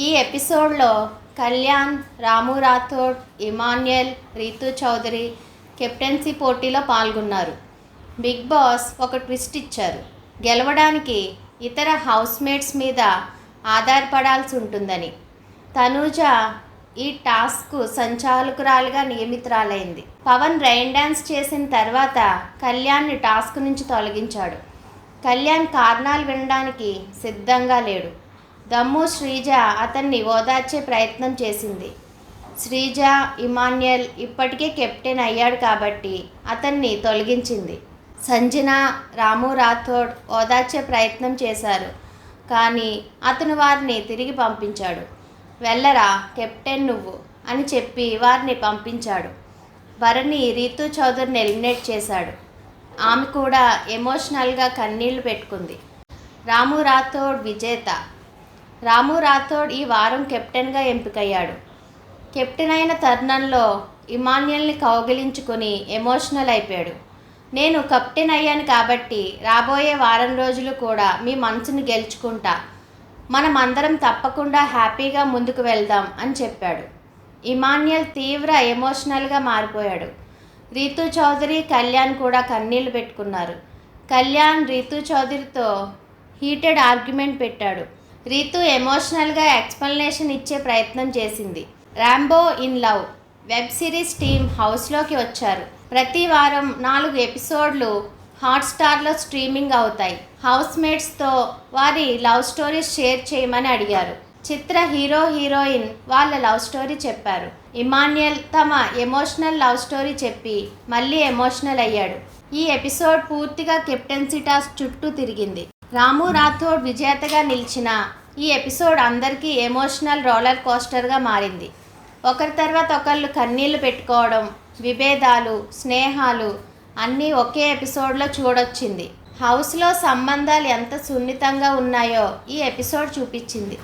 ఈ ఎపిసోడ్లో కళ్యాణ్, రాము రాథోడ్, ఇమాన్యుయల్, రీతూ చౌదరి కెప్టెన్సీ పోటీలో పాల్గొన్నారు. బిగ్ బాస్ ఒక ట్విస్ట్ ఇచ్చారు. గెలవడానికి ఇతర హౌస్మేట్స్ మీద ఆధారపడాల్సి ఉంటుందని. తనూజ ఈ టాస్క్కు సంచాలకురాలుగా నియమితురాలైంది. పవన్ రైన్ డ్యాన్స్ చేసిన తర్వాత కళ్యాణ్ని టాస్క్ నుంచి తొలగించాడు. కళ్యాణ్ కారణాలు వినడానికి సిద్ధంగా లేడు. దమ్ము శ్రీజ అతన్ని ఓదార్చే ప్రయత్నం చేసింది. శ్రీజ, ఇమాన్యుయల్ ఇప్పటికే కెప్టెన్ అయ్యాడు కాబట్టి అతన్ని తొలగించింది. సంజన, రాము రాథోడ్ ఓదార్చే ప్రయత్నం చేశారు. కానీ అతను వారిని తిరిగి పంపించాడు. వెళ్ళరా, కెప్టెన్ నువ్వు అని చెప్పి వారిని పంపించాడు. భరణి రీతూ చౌదరిని ఎలిమినేట్ చేశాడు. ఆమె కూడా ఎమోషనల్గా కన్నీళ్లు పెట్టుకుంది. రాము రాథోడ్ విజేత. రాము రాథోడ్ ఈ వారం కెప్టెన్గా ఎంపికయ్యాడు. కెప్టెన్ అయిన తరుణంలో ఇమాన్యుయల్ని కౌగిలించుకొని ఎమోషనల్ అయిపోయాడు. నేను కెప్టెన్ అయ్యాను కాబట్టి రాబోయే వారం రోజులు కూడా మీ మనసును గెలుచుకుంటా, మనం అందరం తప్పకుండా హ్యాపీగా ముందుకు వెళ్దాం అని చెప్పాడు. ఇమాన్యుయల్ తీవ్ర ఎమోషనల్గా మారిపోయాడు. రీతూ చౌదరి, కళ్యాణ్ కూడా కన్నీళ్లు పెట్టుకున్నారు. కళ్యాణ్ రీతూ చౌదరితో హీటెడ్ ఆర్గ్యుమెంట్ పెట్టాడు. రీతూ ఎమోషనల్గా ఎక్స్ప్లెనేషన్ ఇచ్చే ప్రయత్నం చేసింది. Rambo in love web series team హౌస్లోకి వచ్చారు. ప్రతి వారం 4 ఎపిసోడ్లు హాట్స్టార్లో స్ట్రీమింగ్ అవుతాయి. హౌస్మేట్స్తో వారి లవ్ స్టోరీస్ షేర్ చేయమని అడిగారు. చిత్ర హీరో, హీరోయిన్ వాళ్ళ లవ్ స్టోరీ చెప్పారు. ఇమాన్యుయల్ తమ ఎమోషనల్ లవ్ స్టోరీ చెప్పి మళ్ళీ ఎమోషనల్ అయ్యాడు. ఈ ఎపిసోడ్ పూర్తిగా కెప్టెన్సీ టాస్క్ చుట్టూ తిరిగింది. రాము రాథోడ్ విజేతగా నిలిచిన ఈ ఎపిసోడ్ అందరికీ ఎమోషనల్ రోలర్ కోస్టర్గా మారింది. ఒకరి తర్వాత ఒకళ్ళు కన్నీళ్లు పెట్టుకోవడం, విభేదాలు, స్నేహాలు అన్నీ ఒకే ఎపిసోడ్లో చూడొచ్చింది. హౌస్లో సంబంధాలు ఎంత సున్నితంగా ఉన్నాయో ఈ ఎపిసోడ్ చూపించింది.